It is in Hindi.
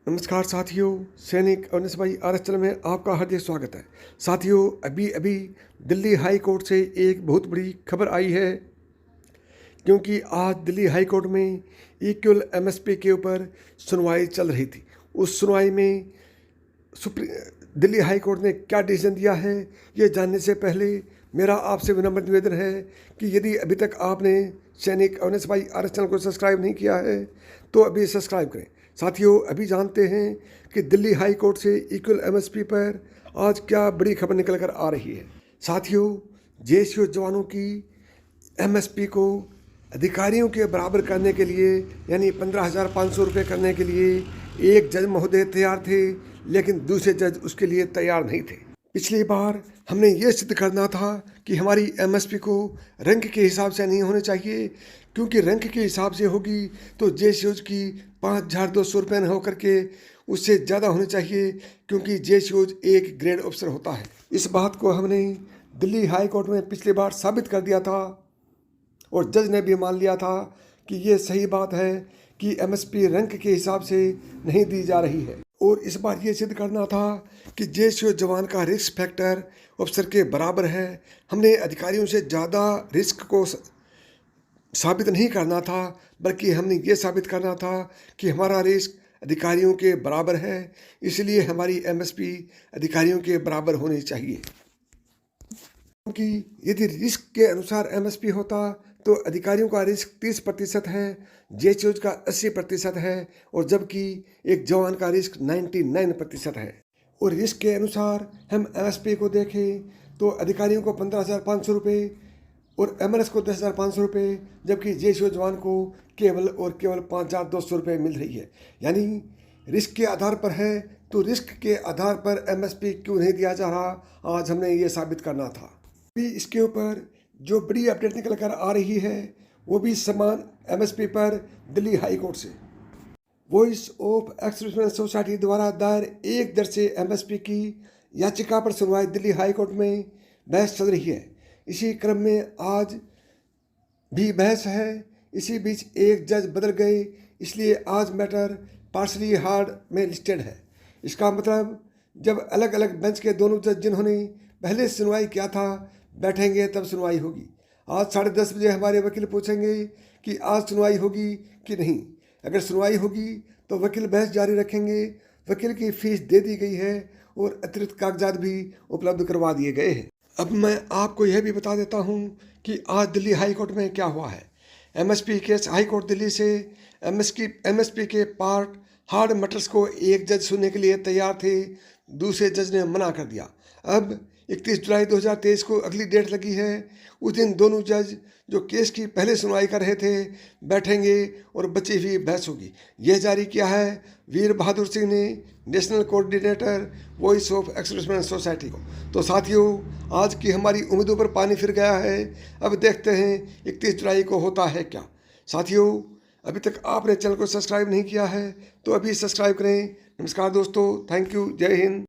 नमस्कार साथियों, सैनिक अवनीश भाई आरएस चैनल में आपका हार्दिक स्वागत है। साथियों, अभी अभी दिल्ली हाई कोर्ट से एक बहुत बड़ी खबर आई है, क्योंकि आज दिल्ली हाई कोर्ट में इक्वल एमएसपी के ऊपर सुनवाई चल रही थी। उस सुनवाई में दिल्ली हाई कोर्ट ने क्या डिसीजन दिया है, ये जानने से पहले मेरा आपसे विनम्र निवेदन है कि यदि अभी तक आपने सैनिक अवनीश भाई आरएस चैनल को सब्सक्राइब नहीं किया है तो अभी सब्सक्राइब करें। साथियों, अभी जानते हैं कि दिल्ली हाई कोर्ट से इक्वल एमएसपी पर आज क्या बड़ी खबर निकल कर आ रही है। साथियों, जेएसयू जवानों की एमएसपी को अधिकारियों के बराबर करने के लिए यानी 15,500 रुपये करने के लिए एक जज महोदय तैयार थे, लेकिन दूसरे जज उसके लिए तैयार नहीं थे। पिछली बार हमने ये सिद्ध करना था कि हमारी एमएसपी को रैंक के हिसाब से नहीं होने चाहिए, क्योंकि रैंक के हिसाब से होगी तो जेएसयूज की 5,200 रुपये न होकर के उससे ज़्यादा होने चाहिए, क्योंकि जेएसयूज एक ग्रेड ऑफिसर होता है। इस बात को हमने दिल्ली हाई कोर्ट में पिछली बार साबित कर दिया था और जज ने भी मान लिया था कि ये सही बात है कि एमएसपी रैंक के हिसाब से नहीं दी जा रही है। और इस बार ये सिद्ध करना था कि जेएसयू जवान का रिस्क फैक्टर अफसर के बराबर है। हमने अधिकारियों से ज़्यादा रिस्क को साबित नहीं करना था, बल्कि हमने ये साबित करना था कि हमारा रिस्क अधिकारियों के बराबर है, इसलिए हमारी एमएसपी अधिकारियों के बराबर होनी चाहिए। क्योंकि यदि रिस्क के अनुसार एमएसपी होता तो अधिकारियों का रिस्क 30% है, जेएसयूज का 80% है, और जबकि एक जवान का रिस्क 99% है। और रिस्क के अनुसार हम एमएसपी को देखें तो अधिकारियों को 15,500 रुपये और एमएनएस को 10,500 रुपये, जबकि जेएसयू जवान को केवल और केवल 5,200 रुपये मिल रही है। यानी रिस्क के आधार पर है तो रिस्क के आधार पर एमएसपी क्यों नहीं दिया जा रहा, आज हमने ये साबित करना था। भी इसके ऊपर जो बड़ी अपडेट निकल कर आ रही है वो भी समान एमएसपी पर दिल्ली हाई कोर्ट से वॉइस ऑफ एक्सर्विसमैन सोसाइटी द्वारा दायर एक दर से एमएसपी की याचिका पर सुनवाई दिल्ली हाई कोर्ट में बहस चल रही है। इसी क्रम में आज भी बहस है। इसी बीच एक जज बदल गए, इसलिए आज मैटर पार्सली हार्ड में लिस्टेड है। इसका मतलब जब अलग अलग बेंच के दोनों जज जिन्होंने पहले सुनवाई किया था बैठेंगे तब सुनवाई होगी। आज 10:30 बजे हमारे वकील पूछेंगे कि आज सुनवाई होगी कि नहीं। अगर सुनवाई होगी तो वकील बहस जारी रखेंगे। वकील की फीस दे दी गई है और अतिरिक्त कागजात भी उपलब्ध करवा दिए गए हैं। अब मैं आपको यह भी बता देता हूँ कि आज दिल्ली हाई कोर्ट में क्या हुआ है। MSP case high court Delhi से एमएसपी के पार्ट हार्ड मैटर्स को एक जज सुनने के लिए तैयार थे, दूसरे जज ने मना कर दिया। अब 31 जुलाई 2023 को अगली डेट लगी है। उस दिन दोनों जज जो केस की पहले सुनवाई कर रहे थे बैठेंगे और बची हुई बहस होगी। यह जारी किया है वीर बहादुर सिंह ने, national coordinator voice of ex-serviceman society को। तो साथियों, आज की हमारी उम्मीदों पर पानी फिर गया है। अब देखते हैं 31 जुलाई को होता है क्या। साथियों, अभी तक आपने चैनल को सब्सक्राइब नहीं किया है तो अभी सब्सक्राइब करें। नमस्कार दोस्तों, थैंक यू, जय हिंद।